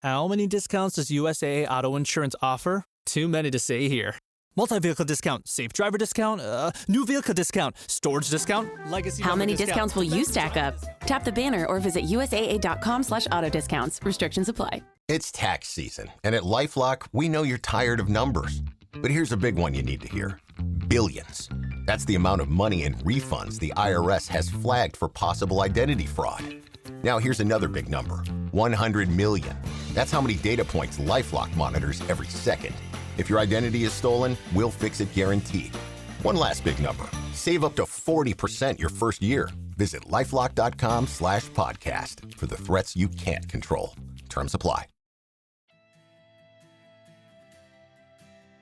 How many discounts does USAA Auto Insurance offer? Too many to say here. Multi-vehicle discount, safe driver discount, new vehicle discount, storage discount, legacy. How many discount, discounts will you stack up? Tap the banner or visit usaa.com/auto discounts. Restrictions apply. It's tax season, and at LifeLock, we know you're tired of numbers. But here's a big one you need to hear. Billions. That's the amount of money in refunds the IRS has flagged for possible identity fraud. Now here's another big number, 100 million. That's how many data points LifeLock monitors every second. If your identity is stolen, we'll fix it guaranteed. One last big number, save up to 40% your first year. Visit lifelock.com/podcast for the threats you can't control. Terms apply.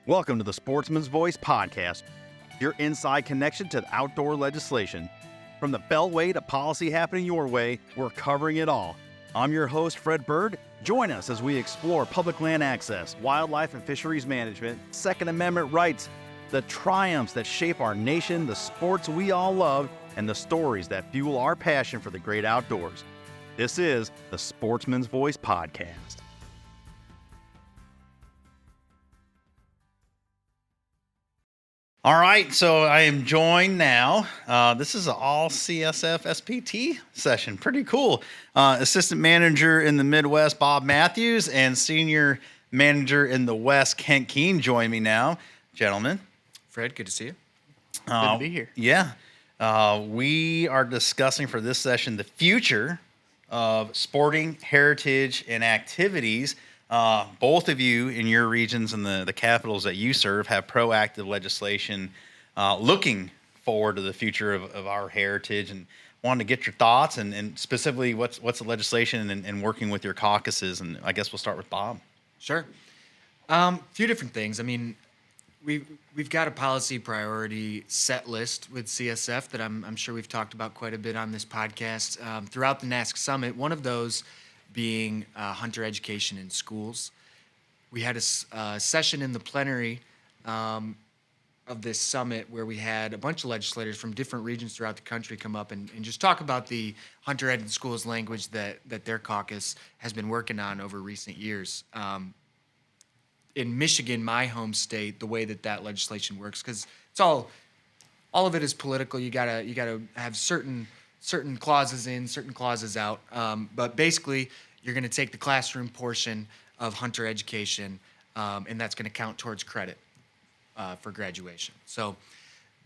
Welcome to the Sportsman's Voice podcast, your inside connection to the outdoor legislation. From the Beltway to policy happening your way, we're covering it all. I'm your host, Fred Bird. Join us as we explore public land access, wildlife and fisheries management, Second Amendment rights, the triumphs that shape our nation, the sports we all love, and the stories that fuel our passion for the great outdoors. This is the Sportsman's Voice podcast. All right, so I am joined now. This is an all CSF SPT session. Pretty cool. Assistant manager in the Midwest, Bob Matthews, and senior manager in the West, Kent Keene, join me now. Gentlemen. Fred, good to see you. Good to be here. Yeah. We are discussing for this session the future of sporting, heritage, and activities. Both of you in your regions and the capitals that you serve have proactive legislation looking forward to the future of our heritage, and wanted to get your thoughts and specifically what's the legislation and working with your caucuses. And I guess we'll start with Bob. Sure. Few different things. I mean, we've got a policy priority set list with CSF that I'm sure we've talked about quite a bit on this podcast throughout the NASC Summit. One of those being hunter education in schools. We had a session in the plenary of this summit where we had a bunch of legislators from different regions throughout the country come up and just talk about the hunter ed in schools language that their caucus has been working on over recent years. In Michigan, my home state, the way that legislation works, because it's all of it is political. You gotta have certain clauses in, certain clauses out. But basically, you're going to take the classroom portion of hunter education, and that's going to count towards credit for graduation. So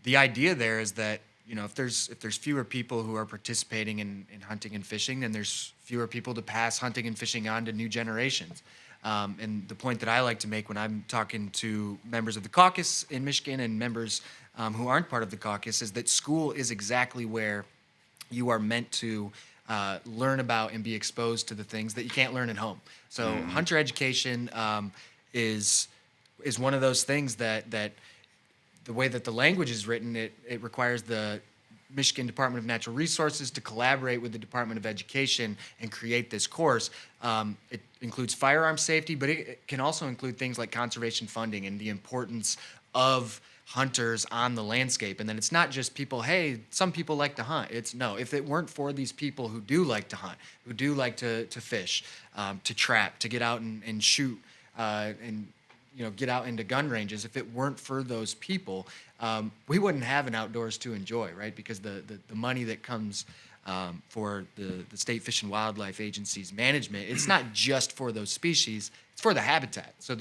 the idea there is that, you know, if there's fewer people who are participating in hunting and fishing, then there's fewer people to pass hunting and fishing on to new generations. And the point that I like to make when I'm talking to members of the caucus in Michigan and members who aren't part of the caucus is that school is exactly where you are meant to learn about and be exposed to the things that you can't learn at home. So hunter education is one of those things that the way that the language is written, it requires the Michigan Department of Natural Resources to collaborate with the Department of Education and create this course. It includes firearm safety, but it can also include things like conservation funding and the importance of hunters on the landscape. And then it's not just people, hey, some people like to hunt. It's no, if it weren't for these people who do like to hunt, who do like to fish, to trap, to get out and shoot, and get out into gun ranges, if it weren't for those people, we wouldn't have an outdoors to enjoy, right? Because the money that comes for the State Fish and Wildlife Agency's management, it's not just for those species, it's for the habitat. So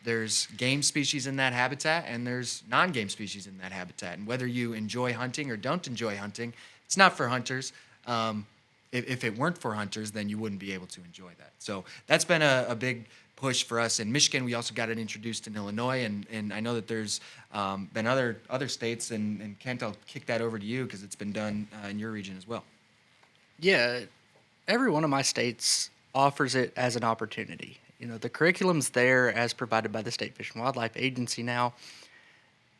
there's game species in that habitat, and there's non-game species in that habitat. And whether you enjoy hunting or don't enjoy hunting, it's not for hunters. If it weren't for hunters, then you wouldn't be able to enjoy that. So that's been a big push for us in Michigan. We also got it introduced in Illinois, and I know that there's been other states, and Kent, I'll kick that over to you because it's been done in your region as well. Yeah, every one of my states offers it as an opportunity. You know, the curriculum's there as provided by the State Fish and Wildlife Agency now,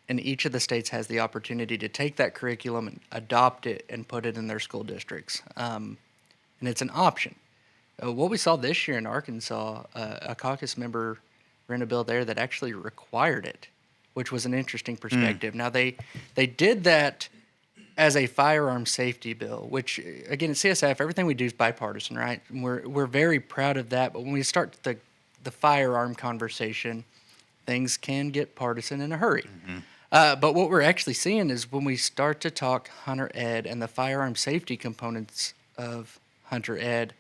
and each of the states has the opportunity to take that curriculum and adopt it and put it in their school districts. And it's an option. What we saw this year in Arkansas, a caucus member ran a bill there that actually required it, which was an interesting perspective. Now, they did that as a firearm safety bill, which again at CSF, everything we do is bipartisan, right? And we're very proud of that. But when we start the firearm conversation, things can get partisan in a hurry. But what we're actually seeing is when we start to talk hunter ed and the firearm safety components of hunter ed,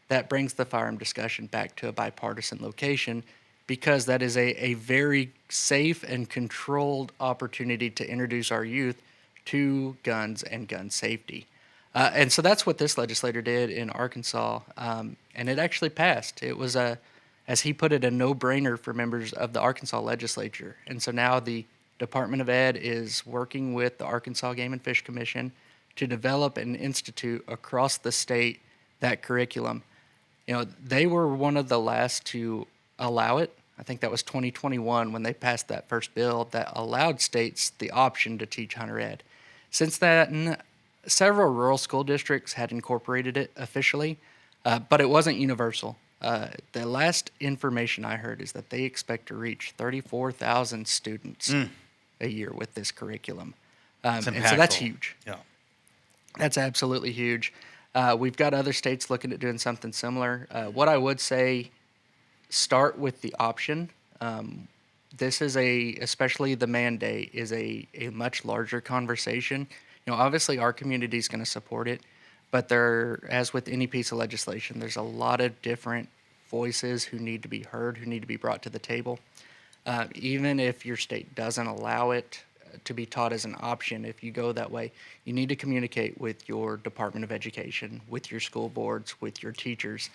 that brings the firearm discussion back to a bipartisan location, because that is a very safe and controlled opportunity to introduce our youth to guns and gun safety. And so that's what this legislator did in Arkansas, and it actually passed. It was as he put it, a no-brainer for members of the Arkansas legislature. And so now the Department of Ed is working with the Arkansas Game and Fish Commission to develop and institute across the state that curriculum. You know, they were one of the last to allow it. I think that was 2021 when they passed that first bill that allowed states the option to teach hunter ed. Since then, several rural school districts had incorporated it officially, but it wasn't universal. The last information I heard is that they expect to reach 34,000 students a year with this curriculum. And so that's huge. Yeah. That's absolutely huge. We've got other states looking at doing something similar. What I would say, start with the option. This is especially the mandate is a much larger conversation. You know, obviously our community is going to support it, but as with any piece of legislation, there's a lot of different voices who need to be heard, who need to be brought to the table. Even if your state doesn't allow it to be taught as an option, if you go that way, you need to communicate with your Department of Education, with your school boards, with your teachers,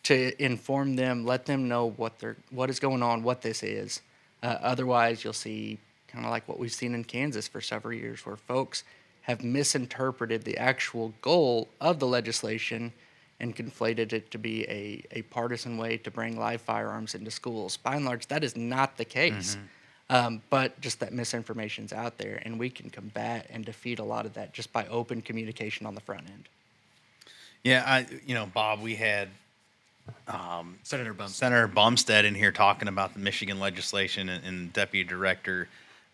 to inform them, let them know what is going on, what this is. Otherwise, you'll see kind of like what we've seen in Kansas for several years, where folks have misinterpreted the actual goal of the legislation and conflated it to be a partisan way to bring live firearms into schools. By and large, that is not the case. But just that misinformation's out there, and we can combat and defeat a lot of that just by open communication on the front end. Yeah, Bob, we had Senator Bumstead. Senator Bumstead in here talking about the Michigan legislation and Deputy Director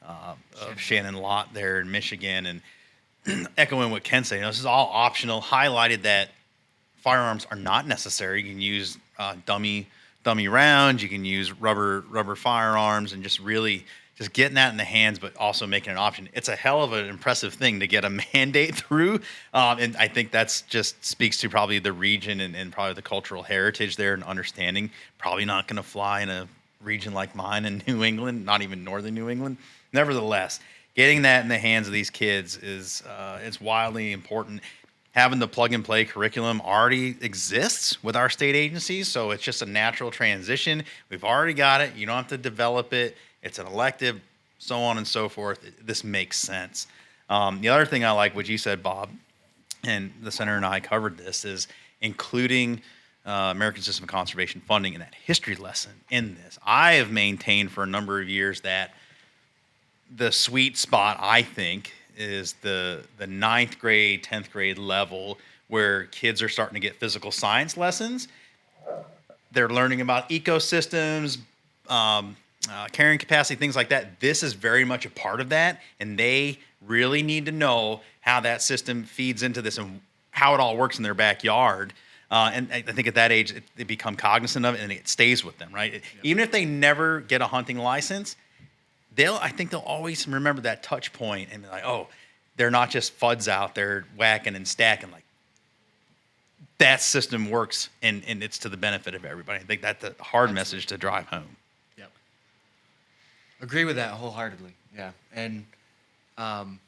of Shannon Lott there in Michigan, and echoing what Ken said, this is all optional. Highlighted that firearms are not necessary. You can use dummy rounds. You can use rubber firearms, and just getting that in the hands, but also making an option. It's a hell of an impressive thing to get a mandate through. And I think that's just speaks to probably the region and probably the cultural heritage there and understanding. Probably not going to fly in a region like mine in New England, not even northern New England. Nevertheless, getting that in the hands of these kids is it's wildly important. Having the plug-and-play curriculum already exists with our state agencies, so it's just a natural transition. We've already got it. You don't have to develop it. It's an elective, so on and so forth. This makes sense. The other thing I like what you said, Bob, and the Senator and I covered this, is including American System of Conservation funding in that history lesson in this. I have maintained for a number of years that the sweet spot, I think, is the 9th grade, 10th grade level, where kids are starting to get physical science lessons. They're learning about ecosystems, carrying capacity, things like that. This is very much a part of that, and they really need to know how that system feeds into this and how it all works in their backyard. And I think at that age, they become cognizant of it, and it stays with them, right? Yep. Even if they never get a hunting license, I think they'll always remember that touch point and be like, oh, they're not just FUDs out there whacking and stacking. Like, that system works, and it's to the benefit of everybody. I think that's a hard message to drive home. Yep. Agree with that wholeheartedly. Yeah. And I'm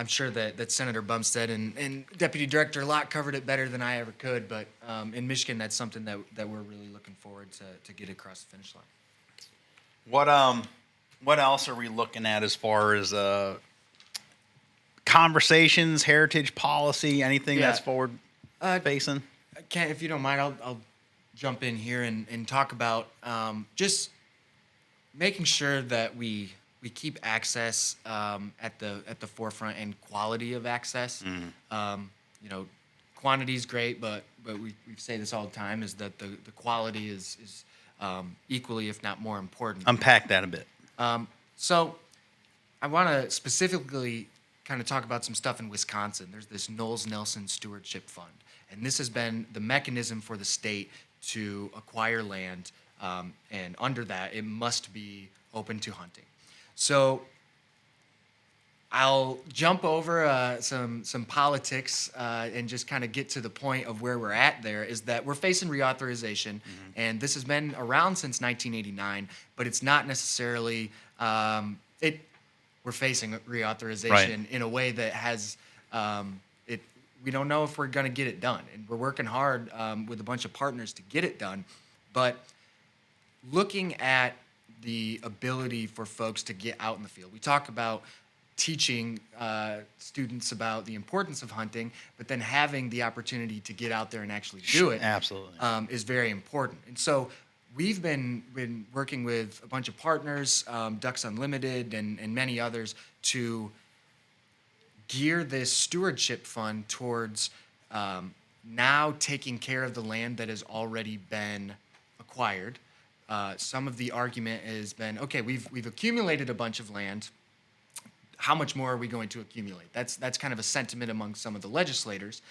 sure that Senator Bumstead and Deputy Director Lott covered it better than I ever could, but in Michigan, that's something that we're really looking forward to get across the finish line. What else are we looking at as far as conversations, heritage policy, anything that's forward facing? Ken, if you don't mind, I'll jump in here and talk about just making sure that we keep access at the forefront and quality of access. Quantity is great, but we say this all the time, is that the quality is equally, if not more important. Unpack that a bit. So I want to specifically kind of talk about some stuff in Wisconsin. There's this Knowles-Nelson Stewardship Fund, and this has been the mechanism for the state to acquire land, and under that, it must be open to hunting. So I'll jump over some politics and just kind of get to the point of where we're at. There is that we're facing reauthorization, and this has been around since 1989, but it's not necessarily we're facing reauthorization in a way that has it. We don't know if we're going to get it done, and we're working hard with a bunch of partners to get it done. But looking at the ability for folks to get out in the field, we talk about teaching students about the importance of hunting, but then having the opportunity to get out there and actually do it Absolutely. is very important. And so we've been working with a bunch of partners, Ducks Unlimited and many others, to gear this stewardship fund towards now taking care of the land that has already been acquired. Some of the argument has been, okay, we've accumulated a bunch of land. How much more are we going to accumulate? That's kind of a sentiment among some of the legislators,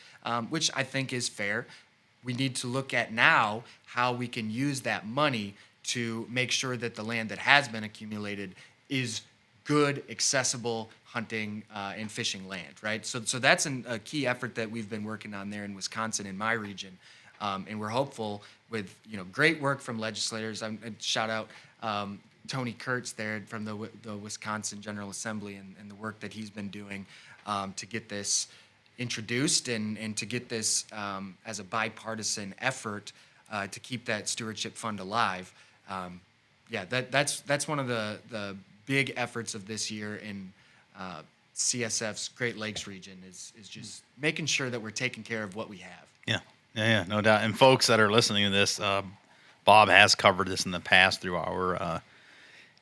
which I think is fair. We need to look at now how we can use that money to make sure that the land that has been accumulated is good, accessible hunting and fishing land, right? So that's a key effort that we've been working on there in Wisconsin, in my region, and we're hopeful with great work from legislators. I shout out Tony Kurtz there from the Wisconsin General Assembly and the work that he's been doing to get this introduced and to get this as a bipartisan effort to keep that stewardship fund alive. That's one of the big efforts of this year in CSF's Great Lakes region is just making sure that we're taking care of what we have. Yeah, no doubt. And folks that are listening to this, Bob has covered this in the past through our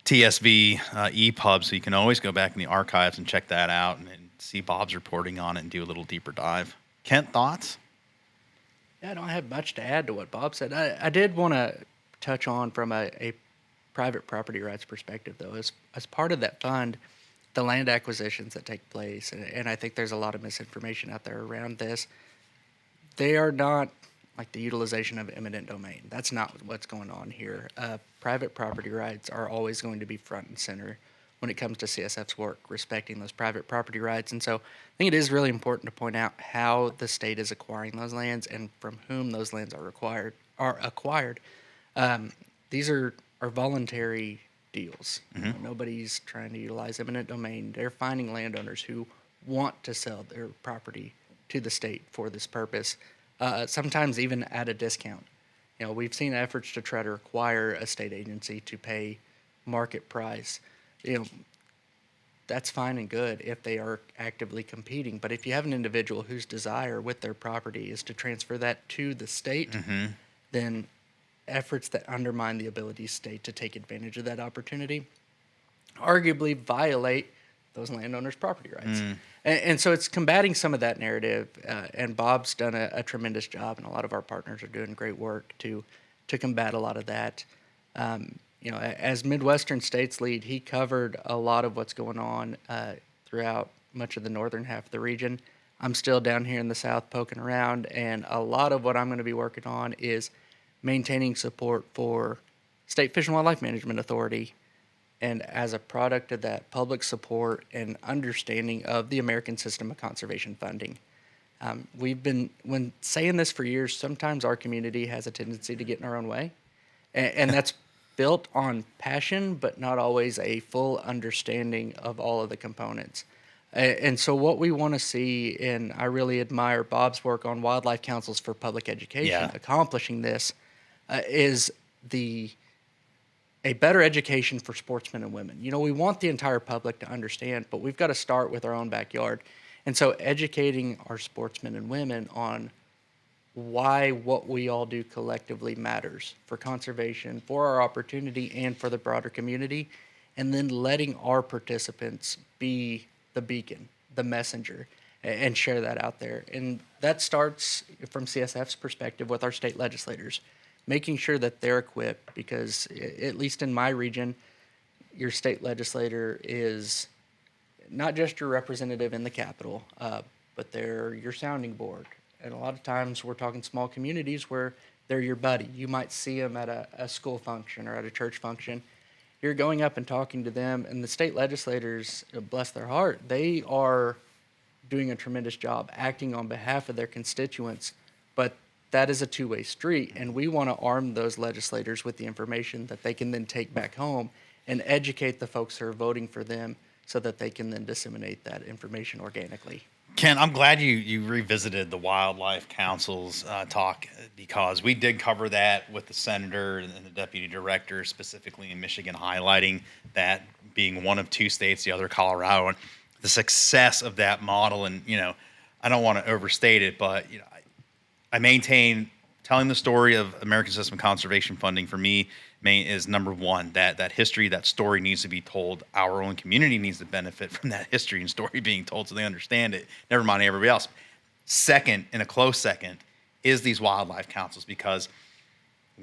TSV EPUB, so you can always go back in the archives and check that out and see Bob's reporting on it and do a little deeper dive. Kent, thoughts? Yeah, I don't have much to add to what Bob said. I did want to touch on from a private property rights perspective, though. As part of that fund, the land acquisitions that take place, and I think there's a lot of misinformation out there around this, they are not like the utilization of eminent domain. That's not what's going on here. Private property rights are always going to be front and center when it comes to CSF's work, respecting those private property rights. And so I think it is really important to point out how the state is acquiring those lands and from whom those lands are acquired. These are voluntary deals. Nobody's trying to utilize eminent domain. They're finding landowners who want to sell their property to the state for this purpose, sometimes even at a discount. We've seen efforts to try to require a state agency to pay market price. That's fine and good if they are actively competing. But if you have an individual whose desire with their property is to transfer that to the state, then efforts that undermine the ability of the state to take advantage of that opportunity arguably violate those landowners' property rights. And so it's combating some of that narrative, and Bob's done a tremendous job, and a lot of our partners are doing great work to combat a lot of that. As Midwestern States Lead, he covered a lot of what's going on throughout much of the northern half of the region. I'm still down here in the south poking around, and a lot of what I'm going to be working on is maintaining support for State Fish and Wildlife Management Authority. And as a product of that public support and understanding of the American system of conservation funding, we've been saying this for years. Sometimes our community has a tendency to get in our own way, and that's built on passion, but not always a full understanding of all of the components. And so what we want to see, and I really admire Bob's work on Wildlife Councils for Public Education, accomplishing this, is a better education for sportsmen and women. We want the entire public to understand, but we've got to start with our own backyard. And so educating our sportsmen and women on why what we all do collectively matters for conservation, for our opportunity, and for the broader community, and then letting our participants be the beacon, the messenger, and share that out there. And that starts from CSF's perspective with our state legislators, making sure that they're equipped, because at least in my region, your state legislator is not just your representative in the Capitol, but they're your sounding board. And a lot of times we're talking small communities where they're your buddy. You might see them at a school function or at a church function. You're going up and talking to them, and the state legislators, bless their heart, they are doing a tremendous job acting on behalf of their constituents. But that is a two-way street, and we want to arm those legislators with the information that they can then take back home and educate the folks who are voting for them so that they can then disseminate that information organically. Ken, I'm glad you revisited the Wildlife Council's talk, because we did cover that with the senator and the deputy director, specifically in Michigan, highlighting that being one of two states, the other Colorado, and the success of that model. And, I don't want to overstate it, but, I maintain telling the story of American System Conservation Funding for me is number one. That history, that story needs to be told. Our own community needs to benefit from that history and story being told so they understand it. Never mind everybody else. Second, and a close second, is these wildlife councils, because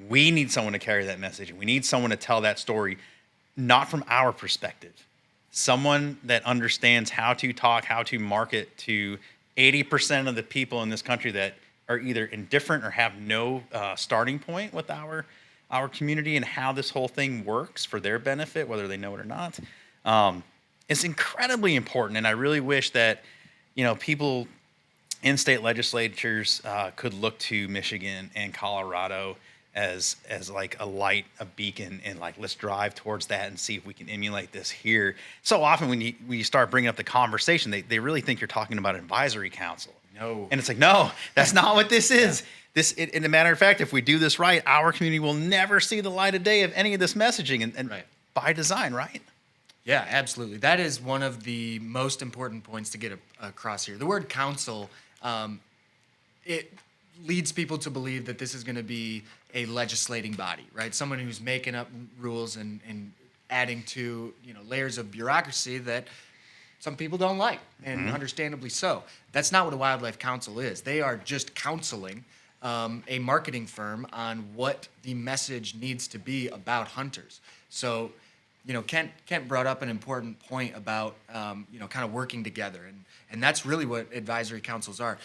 we need someone to carry that message, and we need someone to tell that story, not from our perspective. Someone that understands how to talk, how to market to 80% of the people in this country that are either indifferent or have no starting point with our community and how this whole thing works for their benefit, whether they know it or not. It's incredibly important, and I really wish that people in state legislatures could look to Michigan and Colorado as like a light, a beacon, and like, let's drive towards that and see if we can emulate this here. So often when you start bringing up the conversation, they really think you're talking about an advisory council. No. And it's like, no, that's not what this is. In a matter of fact, if we do this right, our community will never see the light of day of any of this messaging, and Right. by design, right? Yeah, absolutely. That is one of the most important points to get across here. The word council, it leads people to believe that this is going to be a legislating body, right? Someone who's making up rules and adding to layers of bureaucracy that some people don't like, and understandably so. That's not what a wildlife council is. They are just counseling a marketing firm on what the message needs to be about hunters. So, Kent brought up an important point about kind of working together, and that's really what advisory councils are.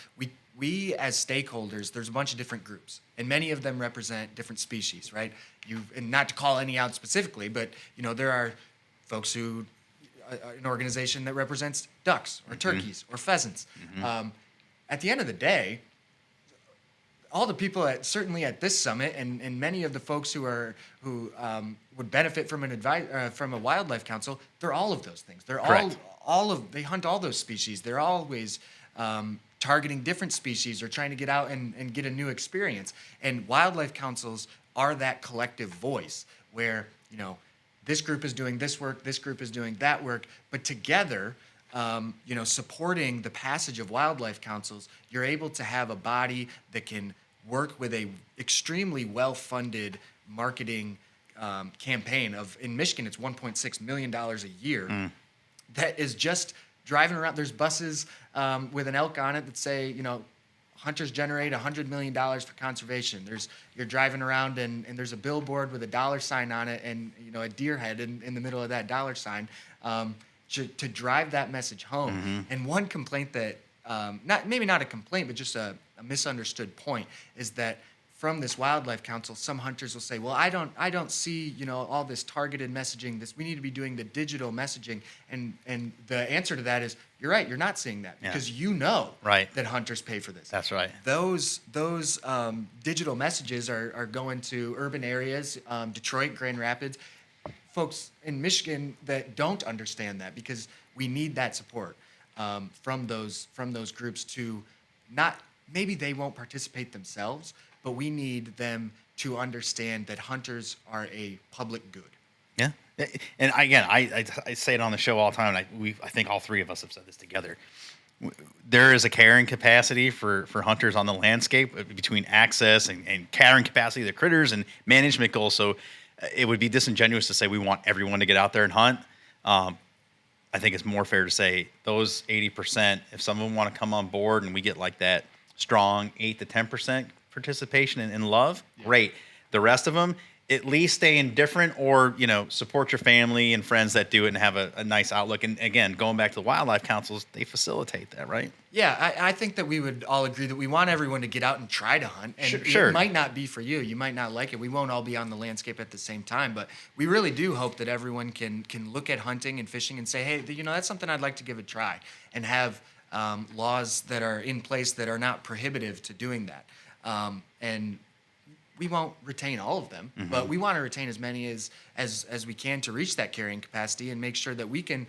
We as stakeholders, there's a bunch of different groups, and many of them represent different species, right? And not to call any out specifically, but there are folks who an organization that represents ducks or turkeys or pheasants. At the end of the day, all the people certainly at this summit, and many of the folks who would benefit from from a wildlife council, they're all of those things. They're Correct. they hunt all those species. They're always targeting different species or trying to get out and get a new experience. And wildlife councils are that collective voice where this group is doing this work, this group is doing that work, but together, supporting the passage of wildlife councils, you're able to have a body that can work with a extremely well-funded marketing campaign in Michigan, it's $1.6 million a year. That is just driving around. There's buses with an elk on it that say, hunters generate $100 million for conservation. You're driving around and there's a billboard with a dollar sign on it and a deer head in the middle of that dollar sign to drive that message home. And one complaint that maybe not a complaint, but just a misunderstood point is that from this wildlife council, some hunters will say, well, I don't see, all this targeted messaging. We need to be doing the digital messaging. And the answer to that is, you're right, you're not seeing that because Right. that hunters pay for this. That's right. Those digital messages are going to urban areas, Detroit, Grand Rapids, folks in Michigan that don't understand that, because we need that support from those groups to maybe they won't participate themselves, but we need them to understand that hunters are a public good. Yeah. And again, I say it on the show all the time, and I think all three of us have said this together. There is a carrying capacity for hunters on the landscape between access and carrying capacity of the critters and management goals. So it would be disingenuous to say we want everyone to get out there and hunt. I think it's more fair to say those 80%, if some of them want to come on board and we get like that strong 8 to 10% participation and love, great. The rest of them, at least stay indifferent, or support your family and friends that do it and have a nice outlook. And again, going back to the wildlife councils, they facilitate that, right? Yeah, I think that we would all agree that we want everyone to get out and try to hunt. And Sure. It might not be for you. You might not like it. We won't all be on the landscape at the same time. But we really do hope that everyone can look at hunting and fishing and say, hey, that's something I'd like to give a try, and have laws that are in place that are not prohibitive to doing that. And we won't retain all of them, but we want to retain as many as we can to reach that carrying capacity and make sure that we can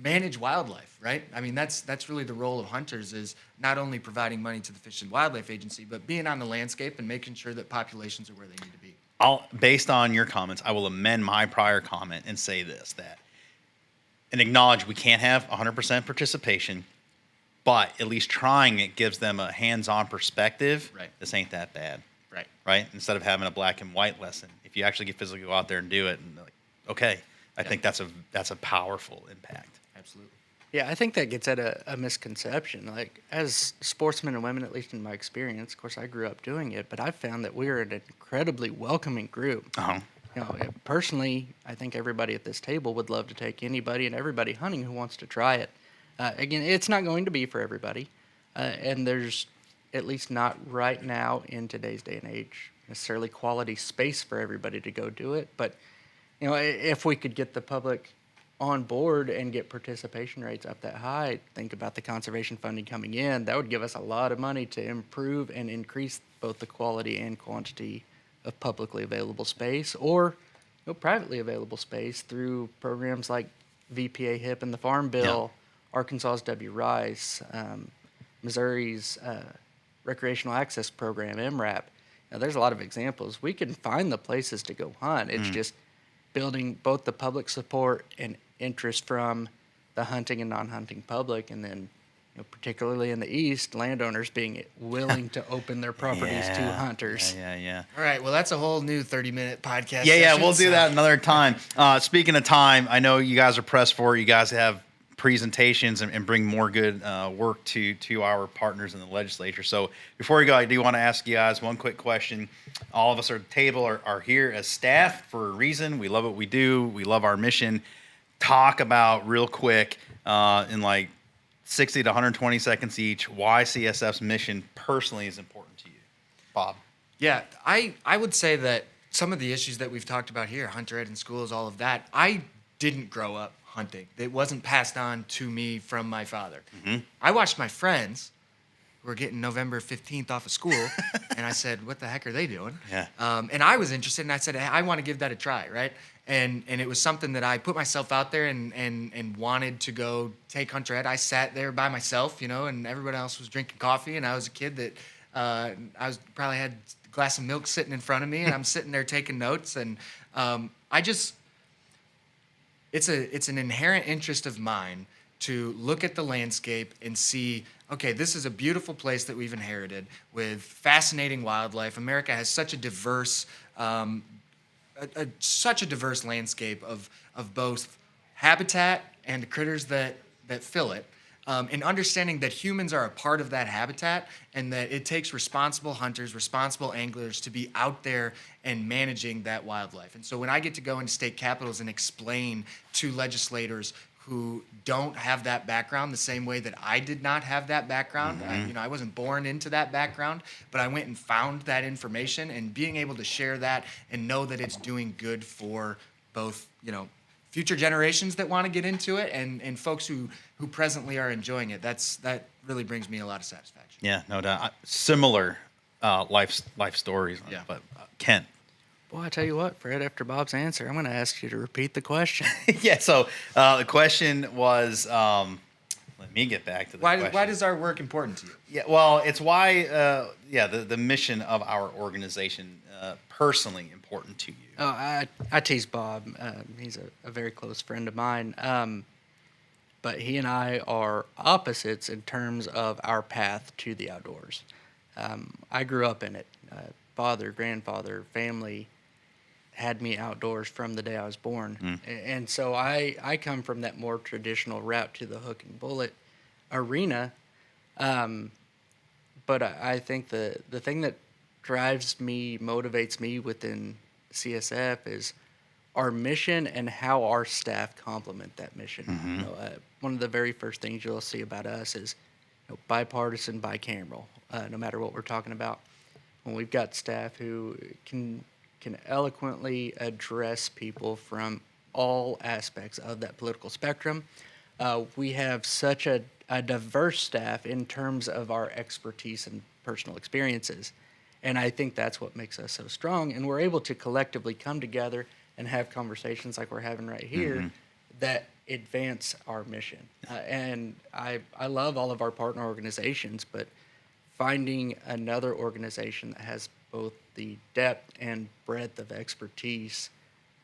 manage wildlife, right? I mean, that's really the role of hunters, is not only providing money to the Fish and Wildlife Agency, but being on the landscape and making sure that populations are where they need to be. Based on your comments, I will amend my prior comment and say this, and acknowledge we can't have 100% participation, but at least trying it gives them a hands-on perspective. Right. This ain't that bad. Right. Instead of having a black and white lesson, if you actually get physically go out there and do it, and okay, I think that's a powerful impact. Absolutely. Yeah, I think that gets at a misconception. Like, as sportsmen and women, at least in my experience, of course, I grew up doing it, but I've found that we're an incredibly welcoming group. Personally, I think everybody at this table would love to take anybody and everybody hunting who wants to try it. Again, it's not going to be for everybody, and there's, at least not right now in today's day and age, necessarily quality space for everybody to go do it. But, if we could get the public on board and get participation rates up that high, think about the conservation funding coming in, that would give us a lot of money to improve and increase both the quality and quantity of publicly available space, or privately available space through programs like VPA HIP and the Farm Bill, Arkansas's W. Rice, Missouri's Recreational Access Program, MRAP. Now, there's a lot of examples. We can find the places to go hunt. It's just building both the public support and interest from the hunting and non-hunting public, and then, particularly in the East, landowners being willing to open their properties to hunters. Yeah. All right. Well, that's a whole new 30-minute podcast. Yeah, session, we'll do that another time. Speaking of time, I know you guys are pressed for it. You guys have presentations and bring more good work to our partners in the legislature. So before we go, I do want to ask you guys one quick question. All of us at the table are here as staff for a reason. We love what we do. We love our mission. Talk about real quick in like 60 to 120 seconds each why CSF's mission personally is important to you. Bob. Yeah, I would say that some of the issues that we've talked about here, hunter ed in schools, all of that, I didn't grow up hunting. It wasn't passed on to me from my father. I watched my friends who were getting November 15th off of school, and I said, what the heck are they doing? Yeah. And I was interested, and I said, hey, I want to give that a try, right? And it was something that I put myself out there and wanted to go take hunter ed. I sat there by myself, and everybody else was drinking coffee, and I was a kid that probably had a glass of milk sitting in front of me, and I'm sitting there taking notes, and it's an inherent interest of mine to look at the landscape and see, okay, this is a beautiful place that we've inherited with fascinating wildlife. America has such a diverse, landscape of both habitat and critters that fill it. And understanding that humans are a part of that habitat, and that it takes responsible hunters, responsible anglers to be out there and managing that wildlife. And so when I get to go into state capitals and explain to legislators who don't have that background the same way that I did not have that background, I wasn't born into that background, but I went and found that information, and being able to share that and know that it's doing good for both, future generations that want to get into it and folks who presently are enjoying it. That really brings me a lot of satisfaction. Yeah, no doubt. Similar life stories. Yeah. But Kent. Boy, I tell you what, Fred, after Bob's answer, I'm going to ask you to repeat the question. Yeah, so the question was, let me get back to the question. Why is our work important to you? Yeah, well, it's why, the mission of our organization personally important to you. Oh, I tease Bob. He's a very close friend of mine. But he and I are opposites in terms of our path to the outdoors. I grew up in it. Father, grandfather, family had me outdoors from the day I was born. And so I come from that more traditional route to the hook and bullet arena. But I think the thing that drives me, motivates me within CSF is our mission and how our staff complement that mission. One of the very first things you'll see about us is bipartisan, bicameral, no matter what we're talking about. When we've got staff who can eloquently address people from all aspects of that political spectrum. We have such a diverse staff in terms of our expertise and personal experiences. And I think that's what makes us so strong. And we're able to collectively come together and have conversations like we're having right here that advance our mission. And I love all of our partner organizations, but finding another organization that has both the depth and breadth of expertise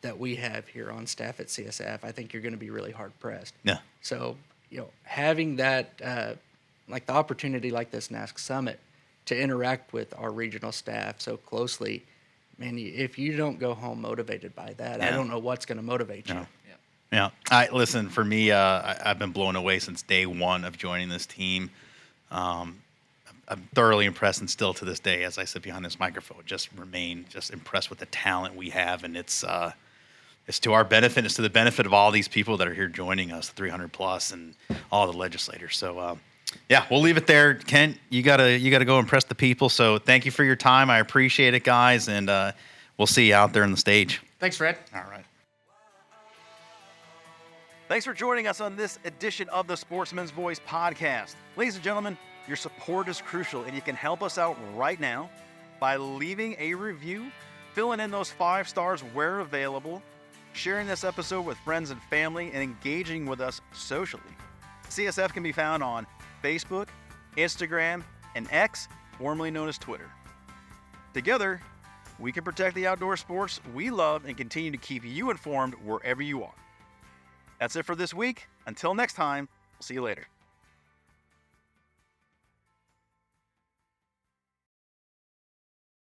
that we have here on staff at CSF, I think you're going to be really hard pressed. Yeah. So, having that, like the opportunity like this NASC Summit to interact with our regional staff so closely, man, if you don't go home motivated by that, I don't know what's going to motivate you. Yeah. Listen, for me, I've been blown away since day one of joining this team. I'm thoroughly impressed, and still to this day, as I sit behind this microphone, just remain just impressed with the talent we have, and it's to our benefit. It's to the benefit of all these people that are here joining us, 300 plus, and all the legislators. So, we'll leave it there. Kent, you gotta go impress the people. So, thank you for your time. I appreciate it, guys, and we'll see you out there on the stage. Thanks, Fred. All right. Thanks for joining us on this edition of the Sportsman's Voice podcast. Ladies and gentlemen, your support is crucial, and you can help us out right now by leaving a review, filling in those 5 stars where available, sharing this episode with friends and family, and engaging with us socially. CSF can be found on Facebook, Instagram, and X, formerly known as Twitter. Together, we can protect the outdoor sports we love and continue to keep you informed wherever you are. That's it for this week. Until next time, we'll see you later.